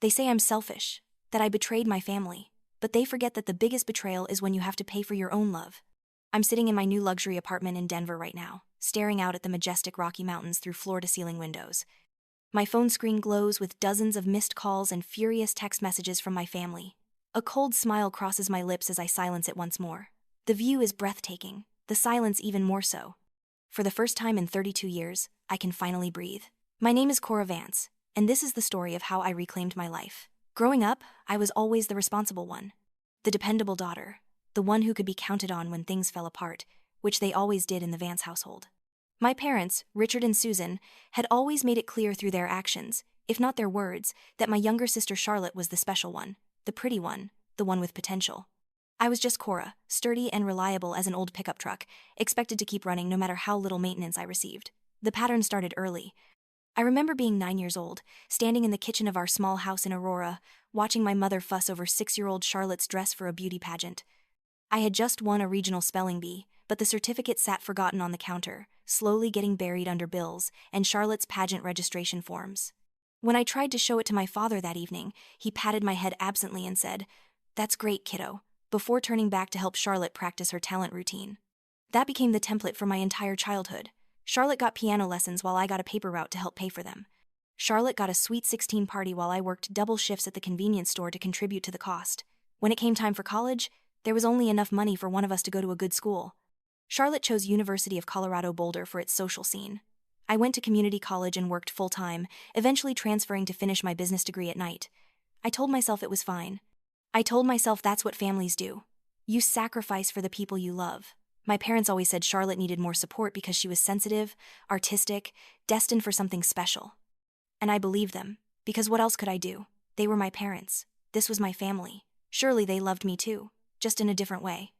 They say I'm selfish, that I betrayed my family, but they forget that the biggest betrayal is when you have to pay for your own love. I'm sitting in my new luxury apartment in Denver right now, staring out at the majestic Rocky Mountains through floor-to-ceiling windows. My phone screen glows with dozens of missed calls and furious text messages from my family. A cold smile crosses my lips as I silence it once more. The view is breathtaking, the silence even more so. For the first time in 32 years, I can finally breathe. My name is Cora Vance, and this is the story of how I reclaimed my life. Growing up, I was always the responsible one. The dependable daughter, the one who could be counted on when things fell apart, which they always did in the Vance household. My parents, Richard and Susan, had always made it clear through their actions, if not their words, that my younger sister Charlotte was the special one, the pretty one, the one with potential. I was just Cora, sturdy and reliable as an old pickup truck, expected to keep running no matter how little maintenance I received. The pattern started early. I remember being 9 years old, standing in the kitchen of our small house in Aurora, watching my mother fuss over 6-year-old Charlotte's dress for a beauty pageant. I had just won a regional spelling bee, but the certificate sat forgotten on the counter, slowly getting buried under bills and Charlotte's pageant registration forms. When I tried to show it to my father that evening, he patted my head absently and said, "That's great, kiddo," before turning back to help Charlotte practice her talent routine. That became the template for my entire childhood. Charlotte got piano lessons while I got a paper route to help pay for them. Charlotte got a sweet 16 party while I worked double shifts at the convenience store to contribute to the cost. When it came time for college, there was only enough money for one of us to go to a good school. Charlotte chose University of Colorado Boulder for its social scene. I went to community college and worked full-time, eventually transferring to finish my business degree at night. I told myself it was fine. I told myself that's what families do. You sacrifice for the people you love. My parents always said Charlotte needed more support because she was sensitive, artistic, destined for something special. And I believed them, because what else could I do? They were my parents. This was my family. Surely they loved me too, just in a different way.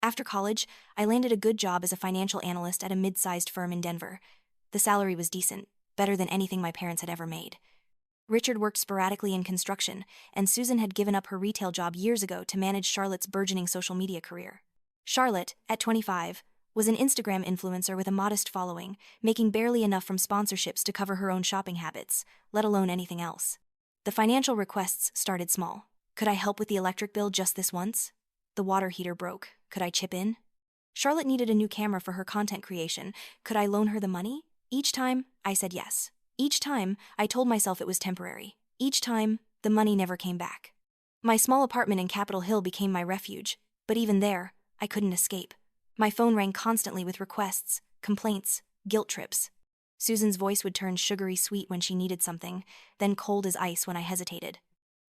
After college, I landed a good job as a financial analyst at a mid-sized firm in Denver. The salary was decent, better than anything my parents had ever made. Richard worked sporadically in construction, and Susan had given up her retail job years ago to manage Charlotte's burgeoning social media career. Charlotte, at 25, was an Instagram influencer with a modest following, making barely enough from sponsorships to cover her own shopping habits, let alone anything else. The financial requests started small. Could I help with the electric bill just this once? The water heater broke. Could I chip in? Charlotte needed a new camera for her content creation. Could I loan her the money? Each time, I said yes. Each time, I told myself it was temporary. Each time, the money never came back. My small apartment in Capitol Hill became my refuge, but even there, I couldn't escape. My phone rang constantly with requests, complaints, guilt trips. Susan's voice would turn sugary sweet when she needed something, then cold as ice when I hesitated.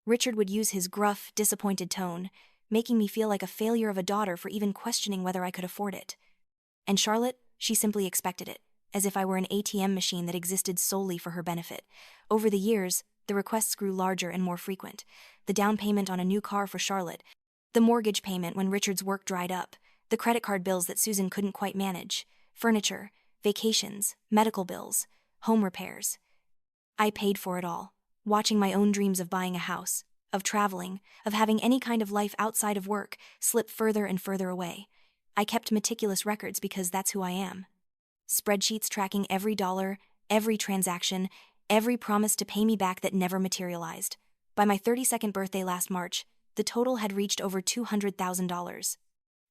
Richard would use his gruff, disappointed tone, making me feel like a failure of a daughter for even questioning whether I could afford it. And Charlotte, she simply expected it, as if I were an ATM machine that existed solely for her benefit. Over the years, the requests grew larger and more frequent. The down payment on a new car for Charlotte, the mortgage payment when Richard's work dried up, the credit card bills that Susan couldn't quite manage, furniture, vacations, medical bills, home repairs. I paid for it all, watching my own dreams of buying a house, of traveling, of having any kind of life outside of work slip further and further away. I kept meticulous records because that's who I am. Spreadsheets tracking every dollar, every transaction, every promise to pay me back that never materialized. By my 32nd birthday last March, the total had reached over $200,000.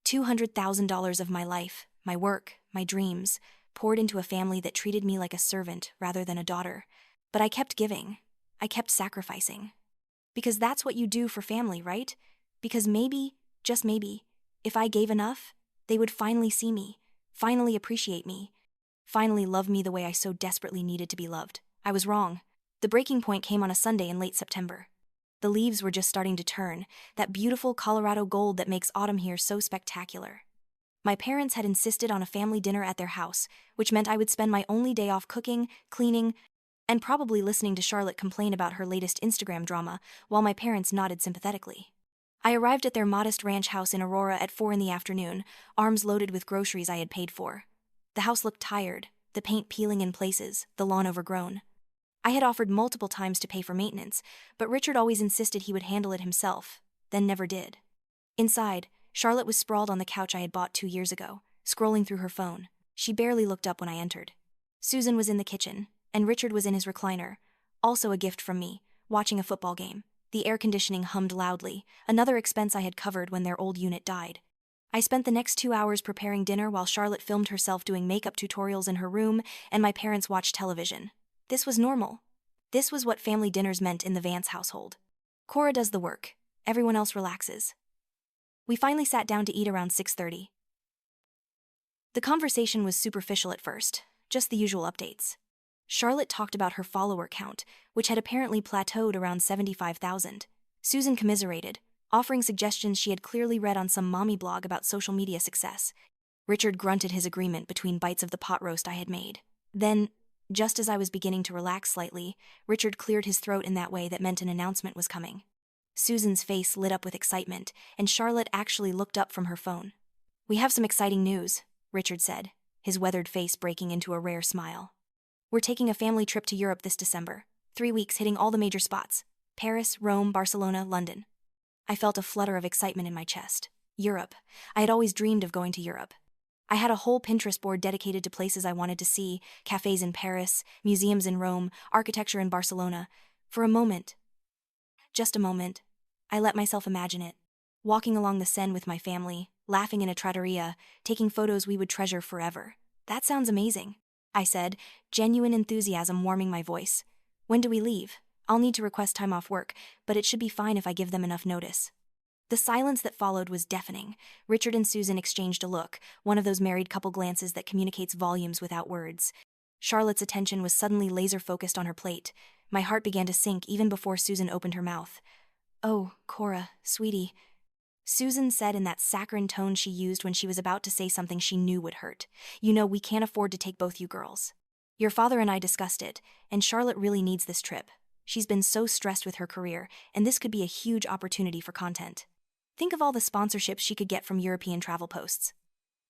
$200,000 of my life, my work, my dreams, poured into a family that treated me like a servant rather than a daughter. But I kept giving. I kept sacrificing. Because that's what you do for family, right? Because maybe, just maybe, if I gave enough, they would finally see me, finally appreciate me, finally love me the way I so desperately needed to be loved. I was wrong. The breaking point came on a Sunday in late September. The leaves were just starting to turn, that beautiful Colorado gold that makes autumn here so spectacular. My parents had insisted on a family dinner at their house, which meant I would spend my only day off cooking, cleaning, and probably listening to Charlotte complain about her latest Instagram drama, while my parents nodded sympathetically. I arrived at their modest ranch house in Aurora at 4 in the afternoon, arms loaded with groceries I had paid for. The house looked tired, the paint peeling in places, the lawn overgrown. I had offered multiple times to pay for maintenance, but Richard always insisted he would handle it himself, then never did. Inside, Charlotte was sprawled on the couch I had bought 2 years ago, scrolling through her phone. She barely looked up when I entered. Susan was in the kitchen, and Richard was in his recliner, also a gift from me, watching a football game. The air conditioning hummed loudly, another expense I had covered when their old unit died. I spent the next 2 hours preparing dinner while Charlotte filmed herself doing makeup tutorials in her room, and my parents watched television. This was normal. This was what family dinners meant in the Vance household. Cora does the work. Everyone else relaxes. We finally sat down to eat around 6:30. The conversation was superficial at first, just the usual updates. Charlotte talked about her follower count, which had apparently plateaued around 75,000. Susan commiserated, offering suggestions she had clearly read on some mommy blog about social media success. Richard grunted his agreement between bites of the pot roast I had made. Then, just as I was beginning to relax slightly, Richard cleared his throat in that way that meant an announcement was coming. Susan's face lit up with excitement, and Charlotte actually looked up from her phone. "We have some exciting news," Richard said, his weathered face breaking into a rare smile. "We're taking a family trip to Europe this December. 3 weeks hitting all the major spots: Paris, Rome, Barcelona, London." I felt a flutter of excitement in my chest. Europe. I had always dreamed of going to Europe. I had a whole Pinterest board dedicated to places I wanted to see: cafes in Paris, museums in Rome, architecture in Barcelona. For a moment, just a moment, I let myself imagine it. Walking along the Seine with my family, laughing in a trattoria, taking photos we would treasure forever. "That sounds amazing," I said, genuine enthusiasm warming my voice. "When do we leave? I'll need to request time off work, but it should be fine if I give them enough notice." The silence that followed was deafening. Richard and Susan exchanged a look, one of those married couple glances that communicates volumes without words. Charlotte's attention was suddenly laser-focused on her plate. My heart began to sink even before Susan opened her mouth. "Oh, Cora, sweetie," Susan said in that saccharine tone she used when she was about to say something she knew would hurt. "You know, we can't afford to take both you girls. Your father and I discussed it, and Charlotte really needs this trip. She's been so stressed with her career, and this could be a huge opportunity for content. Think of all the sponsorships she could get from European travel posts."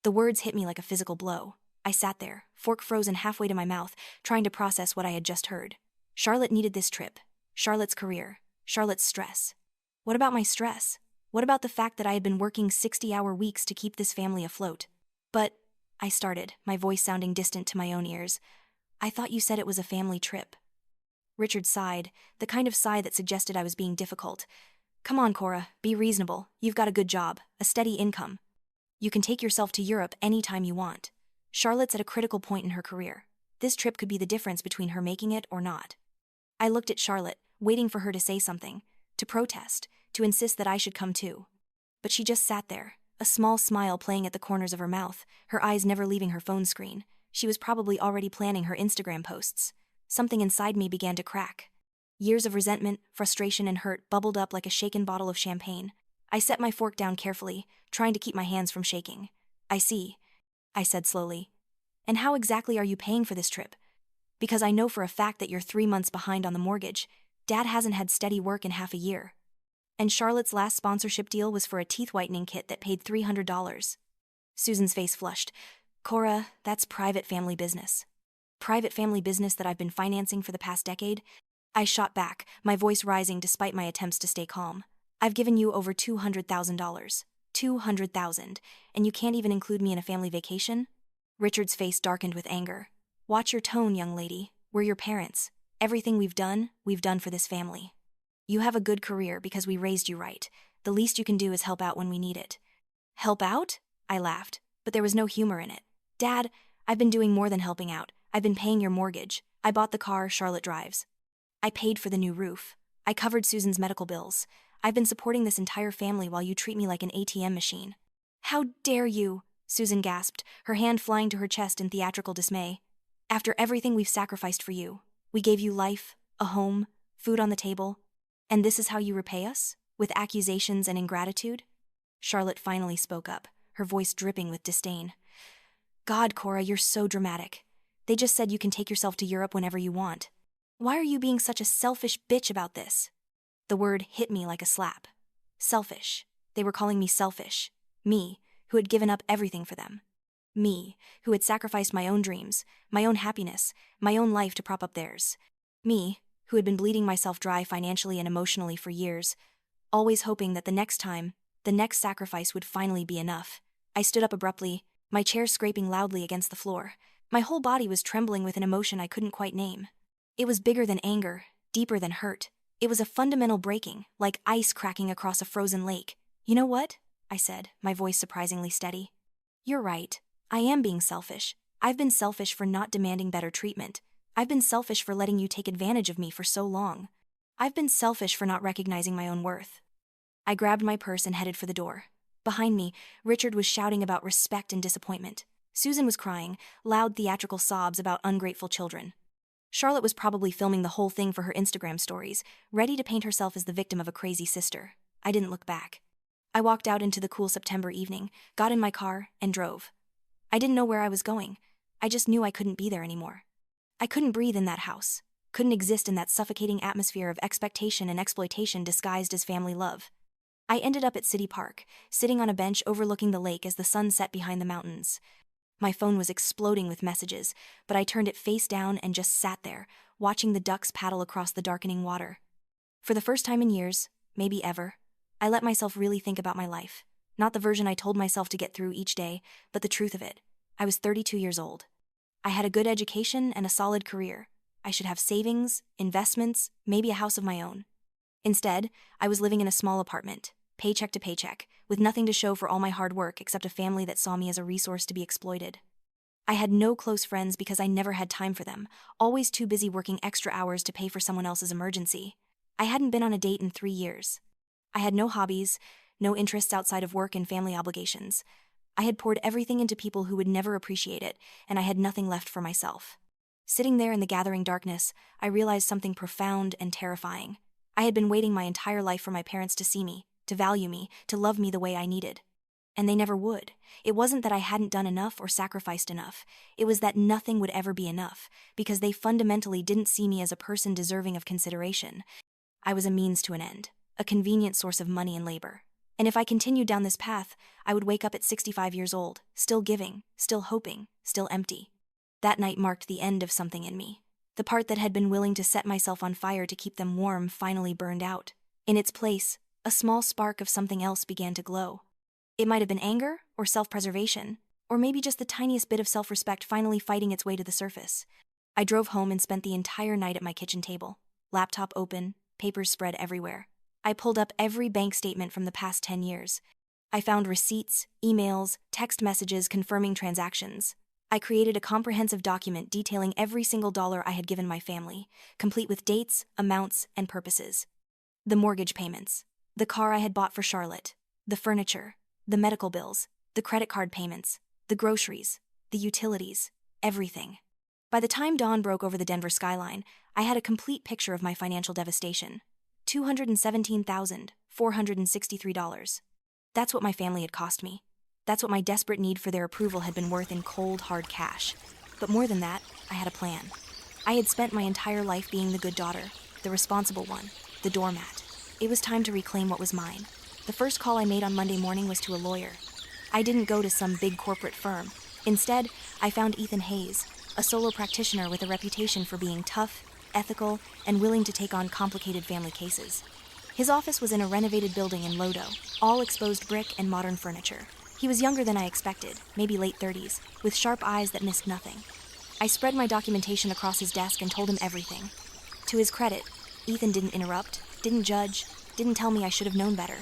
The words hit me like a physical blow. I sat there, fork frozen halfway to my mouth, trying to process what I had just heard. Charlotte needed this trip. Charlotte's career. Charlotte's stress. What about my stress? What about the fact that I had been working 60-hour weeks to keep this family afloat? "But," I started, my voice sounding distant to my own ears, "I thought you said it was a family trip." Richard sighed, the kind of sigh that suggested I was being difficult. "Come on, Cora, be reasonable. You've got a good job, a steady income. You can take yourself to Europe anytime you want. Charlotte's at a critical point in her career. This trip could be the difference between her making it or not." I looked at Charlotte, waiting for her to say something, to protest, to insist that I should come too. But she just sat there, a small smile playing at the corners of her mouth, her eyes never leaving her phone screen. She was probably already planning her Instagram posts. Something inside me began to crack. Years of resentment, frustration, and hurt bubbled up like a shaken bottle of champagne. I set my fork down carefully, trying to keep my hands from shaking. "I see," I said slowly. "And how exactly are you paying for this trip? Because I know for a fact that you're 3 months behind on the mortgage. Dad hasn't had steady work in half a year. And Charlotte's last sponsorship deal was for a teeth whitening kit that paid $300. Susan's face flushed. "Cora, that's private family business. Private family business that I've been financing for the past decade." I shot back, my voice rising despite my attempts to stay calm. "I've given you over $200,000. $200,000, and you can't even include me in a family vacation?" Richard's face darkened with anger. "Watch your tone, young lady. We're your parents. Everything we've done for this family. You have a good career because we raised you right. The least you can do is help out when we need it." "Help out?" I laughed, but there was no humor in it. "Dad, I've been doing more than helping out. I've been paying your mortgage. I bought the car Charlotte drives. I paid for the new roof. I covered Susan's medical bills. I've been supporting this entire family while you treat me like an ATM machine." "How dare you?" Susan gasped, her hand flying to her chest in theatrical dismay. "After everything we've sacrificed for you, we gave you life, a home, food on the table, and this is how you repay us? With accusations and ingratitude?" Charlotte finally spoke up, her voice dripping with disdain. "God, Cora, you're so dramatic. They just said you can take yourself to Europe whenever you want. Why are you being such a selfish bitch about this?" The word hit me like a slap. Selfish. They were calling me selfish. Me, who had given up everything for them. Me, who had sacrificed my own dreams, my own happiness, my own life to prop up theirs. Me, who had been bleeding myself dry financially and emotionally for years, always hoping that the next time, the next sacrifice would finally be enough. I stood up abruptly, my chair scraping loudly against the floor. My whole body was trembling with an emotion I couldn't quite name. It was bigger than anger, deeper than hurt. It was a fundamental breaking, like ice cracking across a frozen lake. "You know what?" I said, my voice surprisingly steady. "You're right. I am being selfish. I've been selfish for not demanding better treatment. I've been selfish for letting you take advantage of me for so long. I've been selfish for not recognizing my own worth." I grabbed my purse and headed for the door. Behind me, Richard was shouting about respect and disappointment. Susan was crying, loud theatrical sobs about ungrateful children. Charlotte was probably filming the whole thing for her Instagram stories, ready to paint herself as the victim of a crazy sister. I didn't look back. I walked out into the cool September evening, got in my car, and drove. I didn't know where I was going. I just knew I couldn't be there anymore. I couldn't breathe in that house, couldn't exist in that suffocating atmosphere of expectation and exploitation disguised as family love. I ended up at City Park, sitting on a bench overlooking the lake as the sun set behind the mountains. My phone was exploding with messages, but I turned it face down and just sat there, watching the ducks paddle across the darkening water. For the first time in years, maybe ever, I let myself really think about my life. Not the version I told myself to get through each day, but the truth of it. I was 32 years old. I had a good education and a solid career. I should have savings, investments, maybe a house of my own. Instead, I was living in a small apartment, paycheck to paycheck, with nothing to show for all my hard work except a family that saw me as a resource to be exploited. I had no close friends because I never had time for them, always too busy working extra hours to pay for someone else's emergency. I hadn't been on a date in 3 years. I had no hobbies, no interests outside of work and family obligations. I had poured everything into people who would never appreciate it, and I had nothing left for myself. Sitting there in the gathering darkness, I realized something profound and terrifying. I had been waiting my entire life for my parents to see me, to value me, to love me the way I needed. And they never would. It wasn't that I hadn't done enough or sacrificed enough. It was that nothing would ever be enough, because they fundamentally didn't see me as a person deserving of consideration. I was a means to an end, a convenient source of money and labor. And if I continued down this path, I would wake up at 65 years old, still giving, still hoping, still empty. That night marked the end of something in me. The part that had been willing to set myself on fire to keep them warm finally burned out. In its place, a small spark of something else began to glow. It might have been anger or self-preservation, or maybe just the tiniest bit of self-respect finally fighting its way to the surface. I drove home and spent the entire night at my kitchen table, laptop open, papers spread everywhere. I pulled up every bank statement from the past 10 years. I found receipts, emails, text messages confirming transactions. I created a comprehensive document detailing every single dollar I had given my family, complete with dates, amounts, and purposes. The mortgage payments, the car I had bought for Charlotte, the furniture, the medical bills, the credit card payments, the groceries, the utilities, everything. By the time dawn broke over the Denver skyline, I had a complete picture of my financial devastation. $217,463. That's what my family had cost me. That's what my desperate need for their approval had been worth in cold, hard cash. But more than that, I had a plan. I had spent my entire life being the good daughter, the responsible one, the doormat. It was time to reclaim what was mine. The first call I made on Monday morning was to a lawyer. I didn't go to some big corporate firm. Instead, I found Ethan Hayes, a solo practitioner with a reputation for being tough, ethical, and willing to take on complicated family cases. His office was in a renovated building in Lodo, all exposed brick and modern furniture. He was younger than I expected, maybe late 30s, with sharp eyes that missed nothing. I spread my documentation across his desk and told him everything. To his credit, Ethan didn't interrupt, didn't judge, didn't tell me I should have known better.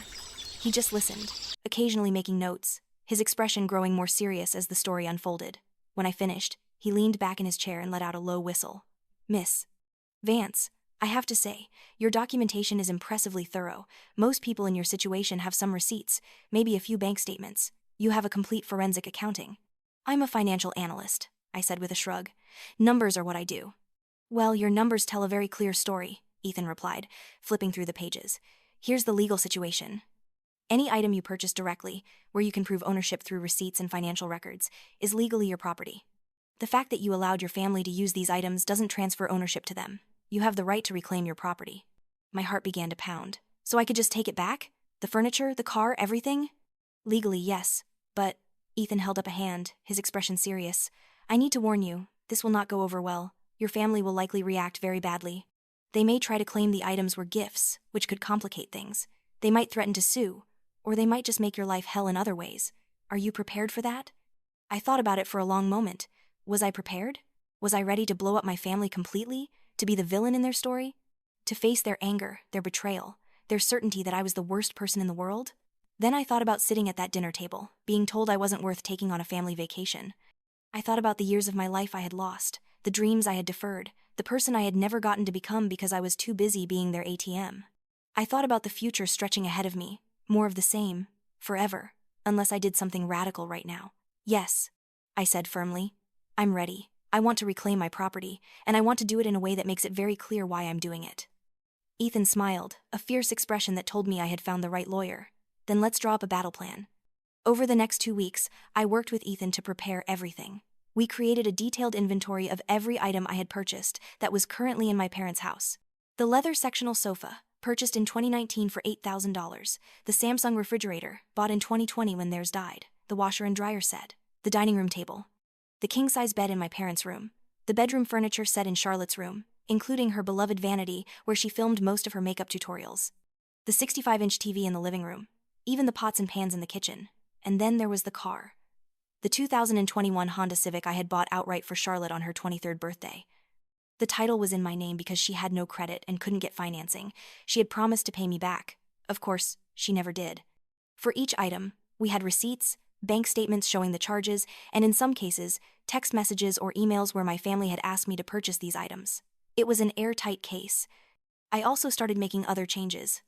He just listened, occasionally making notes, his expression growing more serious as the story unfolded. When I finished, he leaned back in his chair and let out a low whistle. "Miss Vance, I have to say, your documentation is impressively thorough. Most people in your situation have some receipts, maybe a few bank statements. You have a complete forensic accounting." "I'm a financial analyst," I said with a shrug. "Numbers are what I do." "Well, your numbers tell a very clear story," Ethan replied, flipping through the pages. "Here's the legal situation. Any item you purchase directly, where you can prove ownership through receipts and financial records, is legally your property. The fact that you allowed your family to use these items doesn't transfer ownership to them. You have the right to reclaim your property." My heart began to pound. "So I could just take it back? The furniture, the car, everything?" "Legally, yes. But," Ethan held up a hand, his expression serious, "I need to warn you, this will not go over well. Your family will likely react very badly. They may try to claim the items were gifts, which could complicate things. They might threaten to sue, or they might just make your life hell in other ways. Are you prepared for that?" I thought about it for a long moment. Was I prepared? Was I ready to blow up my family completely? To be the villain in their story? To face their anger, their betrayal, their certainty that I was the worst person in the world? Then I thought about sitting at that dinner table, being told I wasn't worth taking on a family vacation. I thought about the years of my life I had lost, the dreams I had deferred, the person I had never gotten to become because I was too busy being their ATM. I thought about the future stretching ahead of me, more of the same, forever, unless I did something radical right now. Yes, I said firmly. I'm ready. I want to reclaim my property, and I want to do it in a way that makes it very clear why I'm doing it. Ethan smiled, a fierce expression that told me I had found the right lawyer. Then let's draw up a battle plan. Over the next 2 weeks, I worked with Ethan to prepare everything. We created a detailed inventory of every item I had purchased that was currently in my parents' house. The leather sectional sofa, purchased in 2019 for $8,000, the Samsung refrigerator, bought in 2020 when theirs died, the washer and dryer set, the dining room table, the king-size bed in my parents' room, the bedroom furniture set in Charlotte's room, including her beloved vanity where she filmed most of her makeup tutorials, the 65-inch TV in the living room, even the pots and pans in the kitchen. And then there was the car. The 2021 Honda Civic I had bought outright for Charlotte on her 23rd birthday. The title was in my name because she had no credit and couldn't get financing. She had promised to pay me back. Of course, she never did. For each item, we had receipts, bank statements showing the charges, and in some cases, text messages or emails where my family had asked me to purchase these items. It was an airtight case. I also started making other changes.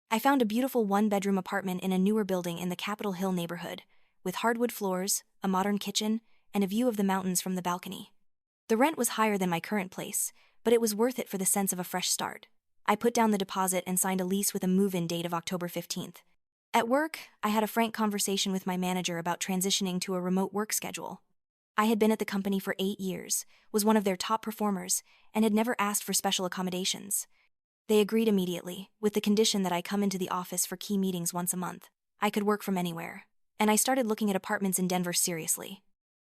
I found a beautiful one-bedroom apartment in a newer building in the Capitol Hill neighborhood, with hardwood floors, a modern kitchen, and a view of the mountains from the balcony. The rent was higher than my current place, but it was worth it for the sense of a fresh start. I put down the deposit and signed a lease with a move-in date of October 15th. At work, I had a frank conversation with my manager about transitioning to a remote work schedule. I had been at the company for 8 years, was one of their top performers, and had never asked for special accommodations. They agreed immediately, with the condition that I come into the office for key meetings once a month. I could work from anywhere, and I started looking at apartments in Denver seriously.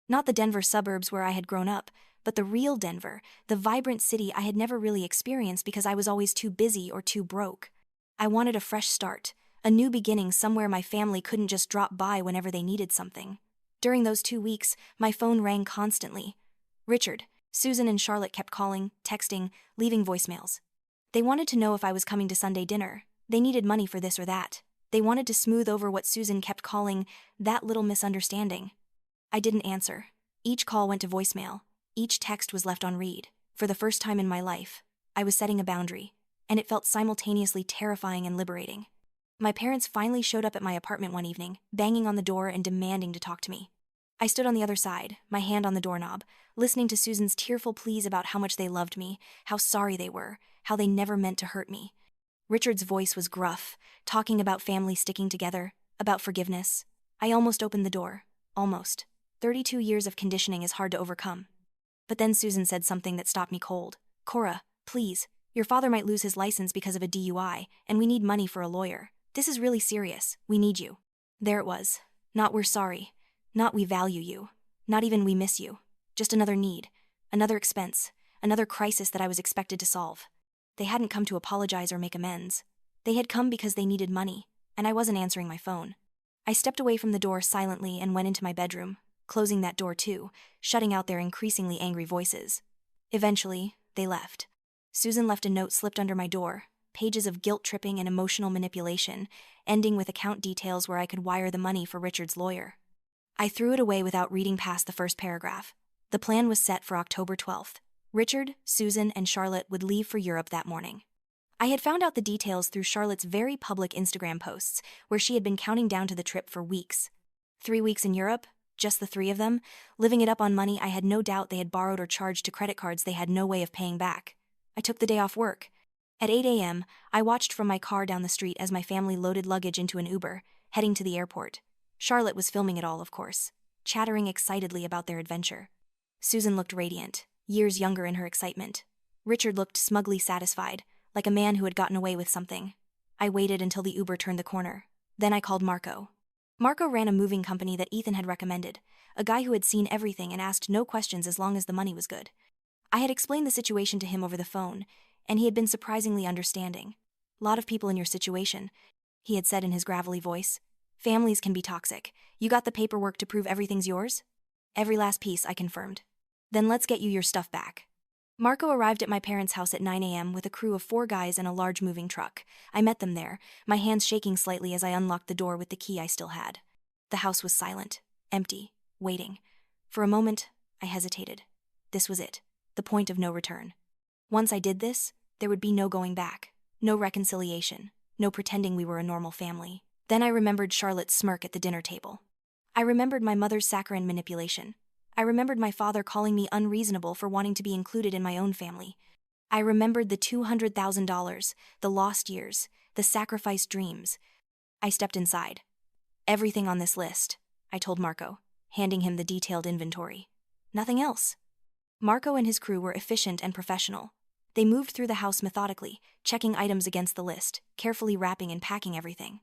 Not the Denver suburbs where I had grown up, but the real Denver, the vibrant city I had never really experienced because I was always too busy or too broke. I wanted a fresh start, a new beginning somewhere my family couldn't just drop by whenever they needed something. During those 2 weeks, my phone rang constantly. Richard, Susan and Charlotte kept calling, texting, leaving voicemails. They wanted to know if I was coming to Sunday dinner. They needed money for this or that. They wanted to smooth over what Susan kept calling that little misunderstanding. I didn't answer. Each call went to voicemail. Each text was left on read. For the first time in my life, I was setting a boundary, and it felt simultaneously terrifying and liberating. My parents finally showed up at my apartment one evening, banging on the door and demanding to talk to me. I stood on the other side, my hand on the doorknob, listening to Susan's tearful pleas about how much they loved me, how sorry they were, how they never meant to hurt me. Richard's voice was gruff, talking about family sticking together, about forgiveness. I almost opened the door. Almost. 32 years of conditioning is hard to overcome. But then Susan said something that stopped me cold. Cora, please, your father might lose his license because of a DUI, and we need money for a lawyer. This is really serious. We need you. There it was. Not we're sorry. Not we value you. Not even we miss you. Just another need. Another expense. Another crisis that I was expected to solve. They hadn't come to apologize or make amends. They had come because they needed money, and I wasn't answering my phone. I stepped away from the door silently and went into my bedroom, closing that door too, shutting out their increasingly angry voices. Eventually, they left. Susan left a note slipped under my door, pages of guilt-tripping and emotional manipulation, ending with account details where I could wire the money for Richard's lawyer. I threw it away without reading past the first paragraph. The plan was set for October 12th. Richard, Susan, and Charlotte would leave for Europe that morning. I had found out the details through Charlotte's very public Instagram posts, where she had been counting down to the trip for weeks. 3 weeks in Europe, just the 3 of them, living it up on money I had no doubt they had borrowed or charged to credit cards they had no way of paying back. I took the day off work. At 8 a.m., I watched from my car down the street as my family loaded luggage into an Uber, heading to the airport. Charlotte was filming it all, of course, chattering excitedly about their adventure. Susan looked radiant, years younger in her excitement. Richard looked smugly satisfied, like a man who had gotten away with something. I waited until the Uber turned the corner. Then I called Marco. Marco ran a moving company that Ethan had recommended, a guy who had seen everything and asked no questions as long as the money was good. I had explained the situation to him over the phone, and he had been surprisingly understanding. "Lot of people in your situation," he had said in his gravelly voice. "Families can be toxic. You got the paperwork to prove everything's yours?" "Every last piece," I confirmed. "Then let's get you your stuff back." Marco arrived at my parents' house at 9 a.m. with a crew of 4 guys and a large moving truck. I met them there, my hands shaking slightly as I unlocked the door with the key I still had. The house was silent, empty, waiting. For a moment, I hesitated. This was it, the point of no return. Once I did this, there would be no going back, no reconciliation, no pretending we were a normal family. Then I remembered Charlotte's smirk at the dinner table. I remembered my mother's saccharine manipulation. I remembered my father calling me unreasonable for wanting to be included in my own family. I remembered the $200,000, the lost years, the sacrificed dreams. I stepped inside. Everything on this list, I told Marco, handing him the detailed inventory. Nothing else. Marco and his crew were efficient and professional. They moved through the house methodically, checking items against the list, carefully wrapping and packing everything.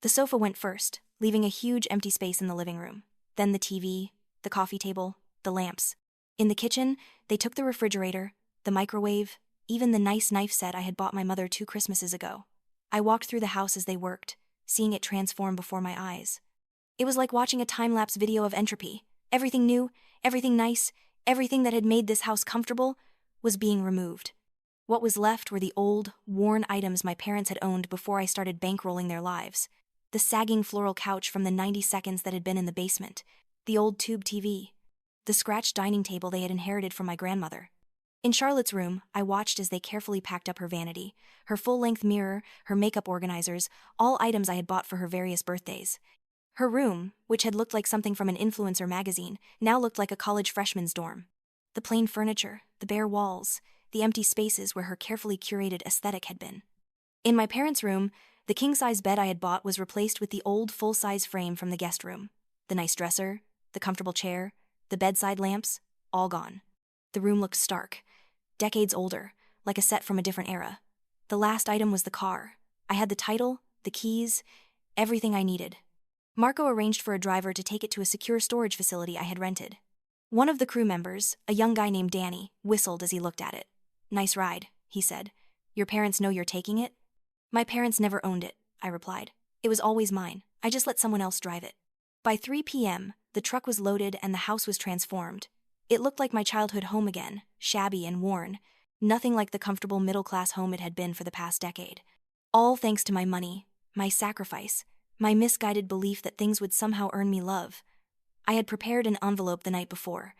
The sofa went first, leaving a huge empty space in the living room. Then the TV, the coffee table, the lamps. In the kitchen, they took the refrigerator, the microwave, even the nice knife set I had bought my mother 2 Christmases ago. I walked through the house as they worked, seeing it transform before my eyes. It was like watching a time-lapse video of entropy. Everything new, everything nice, everything that had made this house comfortable was being removed. What was left were the old, worn items my parents had owned before I started bankrolling their lives. The sagging floral couch from the 90 seconds that had been in the basement, the old tube TV, the scratched dining table they had inherited from my grandmother. In Charlotte's room, I watched as they carefully packed up her vanity, her full-length mirror, her makeup organizers, all items I had bought for her various birthdays. Her room, which had looked like something from an influencer magazine, now looked like a college freshman's dorm. The plain furniture, the bare walls, the empty spaces where her carefully curated aesthetic had been. In my parents' room, the king-size bed I had bought was replaced with the old full-size frame from the guest room. The nice dresser, the comfortable chair, the bedside lamps, all gone. The room looked stark, decades older, like a set from a different era. The last item was the car. I had the title, the keys, everything I needed. Marco arranged for a driver to take it to a secure storage facility I had rented. One of the crew members, a young guy named Danny, whistled as he looked at it. "Nice ride," he said. "Your parents know you're taking it?" "My parents never owned it," I replied. "It was always mine. I just let someone else drive it." By 3 p.m., the truck was loaded and the house was transformed. It looked like my childhood home again, shabby and worn. Nothing like the comfortable middle-class home it had been for the past decade. All thanks to my money, my sacrifice, my misguided belief that things would somehow earn me love. I had prepared an envelope the night before.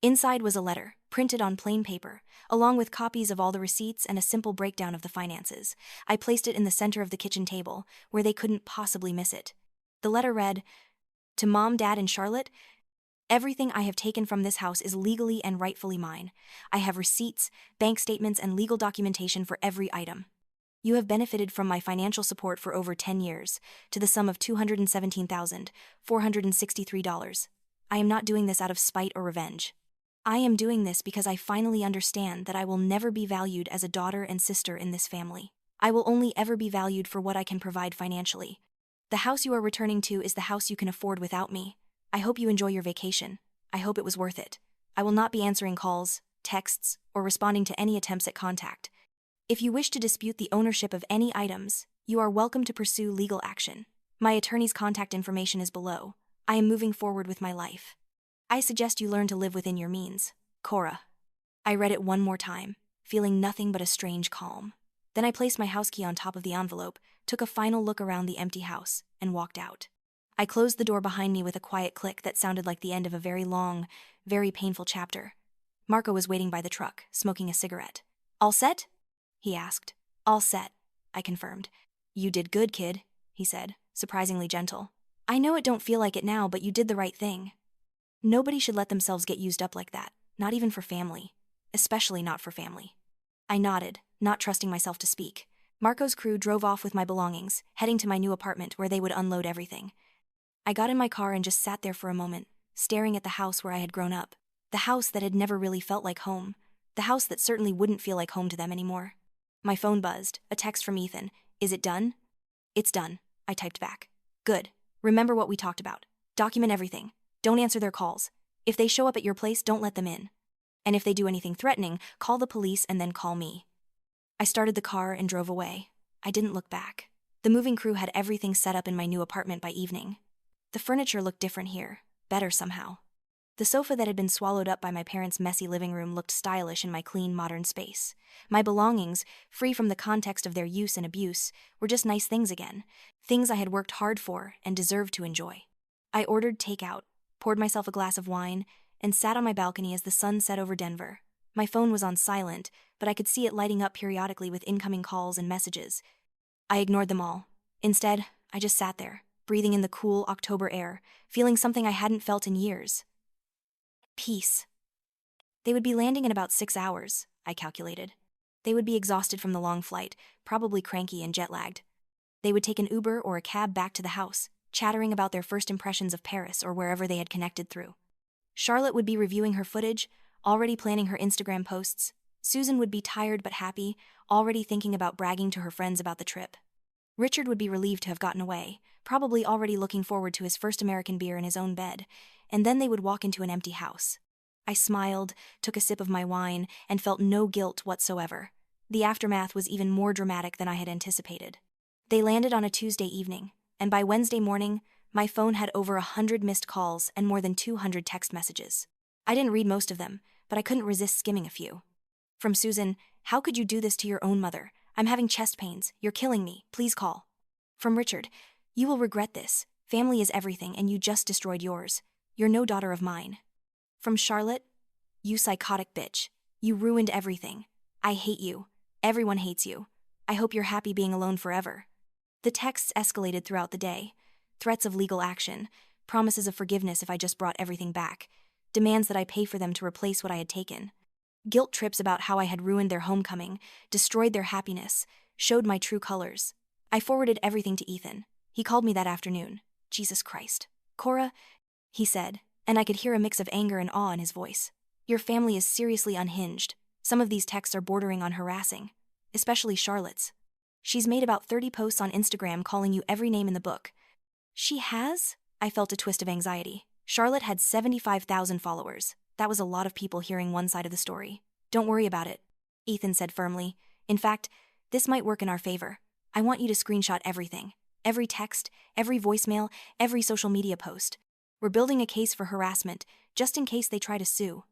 Inside was a letter, printed on plain paper, along with copies of all the receipts and a simple breakdown of the finances. I placed it in the center of the kitchen table, where they couldn't possibly miss it. The letter read, "To Mom, Dad, and Charlotte, everything I have taken from this house is legally and rightfully mine. I have receipts, bank statements, and legal documentation for every item. You have benefited from my financial support for over 10 years, to the sum of $217,463. I am not doing this out of spite or revenge. I am doing this because I finally understand that I will never be valued as a daughter and sister in this family. I will only ever be valued for what I can provide financially. The house you are returning to is the house you can afford without me. I hope you enjoy your vacation. I hope it was worth it. I will not be answering calls, texts, or responding to any attempts at contact. If you wish to dispute the ownership of any items, you are welcome to pursue legal action. My attorney's contact information is below. I am moving forward with my life. I suggest you learn to live within your means. Cora." I read it one more time, feeling nothing but a strange calm. Then I placed my house key on top of the envelope, took a final look around the empty house, and walked out. I closed the door behind me with a quiet click that sounded like the end of a very long, very painful chapter. Marco was waiting by the truck, smoking a cigarette. "All set?" he asked. "All set," I confirmed. "You did good, kid," he said, surprisingly gentle. "I know it don't feel like it now, but you did the right thing. Nobody should let themselves get used up like that, not even for family. Especially not for family." I nodded, not trusting myself to speak. Marco's crew drove off with my belongings, heading to my new apartment where they would unload everything. I got in my car and just sat there for a moment, staring at the house where I had grown up. The house that had never really felt like home. The house that certainly wouldn't feel like home to them anymore. My phone buzzed, a text from Ethan. "Is it done?" "It's done," I typed back. "Good. Remember what we talked about. Document everything. Don't answer their calls. If they show up at your place, don't let them in. And if they do anything threatening, call the police and then call me." I started the car and drove away. I didn't look back. The moving crew had everything set up in my new apartment by evening. The furniture looked different here, better somehow. The sofa that had been swallowed up by my parents' messy living room looked stylish in my clean, modern space. My belongings, free from the context of their use and abuse, were just nice things again, things I had worked hard for and deserved to enjoy. I ordered takeout, poured myself a glass of wine, and sat on my balcony as the sun set over Denver. My phone was on silent, but I could see it lighting up periodically with incoming calls and messages. I ignored them all. Instead, I just sat there, breathing in the cool October air, feeling something I hadn't felt in years. Peace. They would be landing in about 6 hours, I calculated. They would be exhausted from the long flight, probably cranky and jet-lagged. They would take an Uber or a cab back to the house, chattering about their first impressions of Paris or wherever they had connected through. Charlotte would be reviewing her footage, already planning her Instagram posts. Susan would be tired but happy, already thinking about bragging to her friends about the trip. Richard would be relieved to have gotten away, probably already looking forward to his first American beer in his own bed, and then they would walk into an empty house. I smiled, took a sip of my wine, and felt no guilt whatsoever. The aftermath was even more dramatic than I had anticipated. They landed on a Tuesday evening, and by Wednesday morning, my phone had over 100 missed calls and more than 200 text messages. I didn't read most of them, but I couldn't resist skimming a few. From Susan, "How could you do this to your own mother? I'm having chest pains. You're killing me. Please call." From Richard, "You will regret this. Family is everything, and you just destroyed yours. You're no daughter of mine." From Charlotte, "You psychotic bitch. You ruined everything. I hate you. Everyone hates you. I hope you're happy being alone forever." The texts escalated throughout the day. Threats of legal action, promises of forgiveness if I just brought everything back, demands that I pay for them to replace what I had taken. Guilt trips about how I had ruined their homecoming, destroyed their happiness, showed my true colors. I forwarded everything to Ethan. He called me that afternoon. "Jesus Christ. Cora," he said, and I could hear a mix of anger and awe in his voice. "Your family is seriously unhinged. Some of these texts are bordering on harassing, especially Charlotte's. She's made about 30 posts on Instagram calling you every name in the book." "She has?" I felt a twist of anxiety. Charlotte had 75,000 followers. That was a lot of people hearing one side of the story. "Don't worry about it," Ethan said firmly. "In fact, this might work in our favor. I want you to screenshot everything. Every text, every voicemail, every social media post. We're building a case for harassment, just in case they try to sue."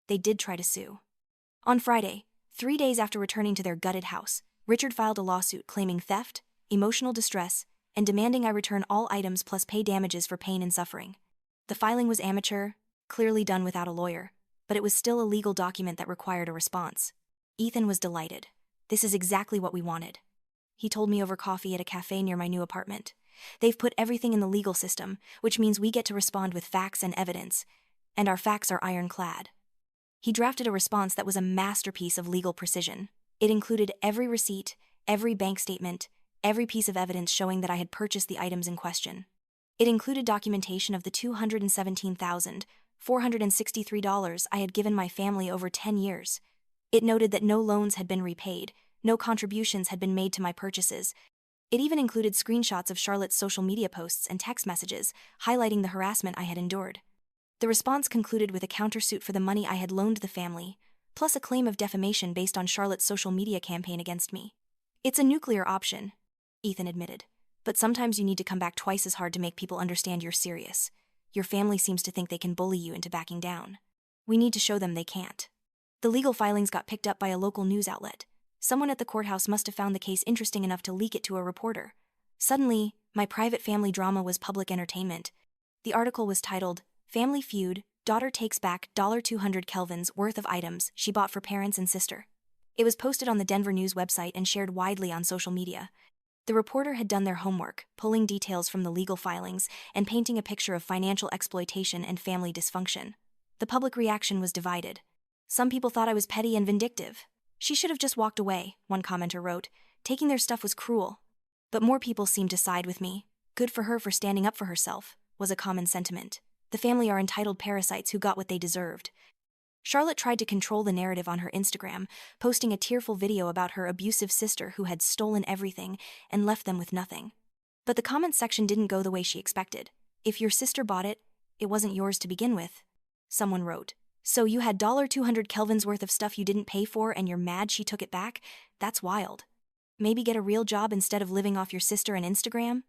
They did try to sue. On Friday, 3 days after returning to their gutted house, Richard filed a lawsuit claiming theft, emotional distress, and demanding I return all items plus pay damages for pain and suffering. The filing was amateur, clearly done without a lawyer, but it was still a legal document that required a response. Ethan was delighted. "This is exactly what we wanted," he told me over coffee at a cafe near my new apartment. "They've put everything in the legal system, which means we get to respond with facts and evidence, and our facts are ironclad." He drafted a response that was a masterpiece of legal precision. It included every receipt, every bank statement, every piece of evidence showing that I had purchased the items in question. It included documentation of the $217,463 I had given my family over 10 years. It noted that no loans had been repaid, no contributions had been made to my purchases. It even included screenshots of Charlotte's social media posts and text messages, highlighting the harassment I had endured. The response concluded with a countersuit for the money I had loaned the family, plus a claim of defamation based on Charlotte's social media campaign against me. "It's a nuclear option," Ethan admitted, "but sometimes you need to come back twice as hard to make people understand you're serious. Your family seems to think they can bully you into backing down. We need to show them they can't." The legal filings got picked up by a local news outlet. Someone at the courthouse must have found the case interesting enough to leak it to a reporter. Suddenly, my private family drama was public entertainment. The article was titled, "Family Feud, Daughter Takes Back $200 Kelvin's Worth of Items She Bought for Parents and Sister." It was posted on the Denver News website and shared widely on social media. The reporter had done their homework, pulling details from the legal filings and painting a picture of financial exploitation and family dysfunction. The public reaction was divided. Some people thought I was petty and vindictive. "She should have just walked away," one commenter wrote. "Taking their stuff was cruel." But more people seemed to side with me. "Good for her for standing up for herself," was a common sentiment. The family are entitled parasites who got what they deserved. Charlotte tried to control the narrative on her Instagram, posting a tearful video about her abusive sister who had stolen everything and left them with nothing. But the comments section didn't go the way she expected. "If your sister bought it, it wasn't yours to begin with," someone wrote. "So you had $200 Kelvin's worth of stuff you didn't pay for and you're mad she took it back? That's wild. Maybe get a real job instead of living off your sister and Instagram?"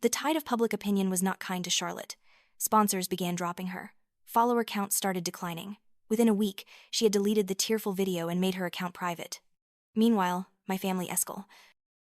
The tide of public opinion was not kind to Charlotte. Sponsors began dropping her. Follower count started declining. Within a week, she had deleted the tearful video and made her account private. Meanwhile, my family Eskel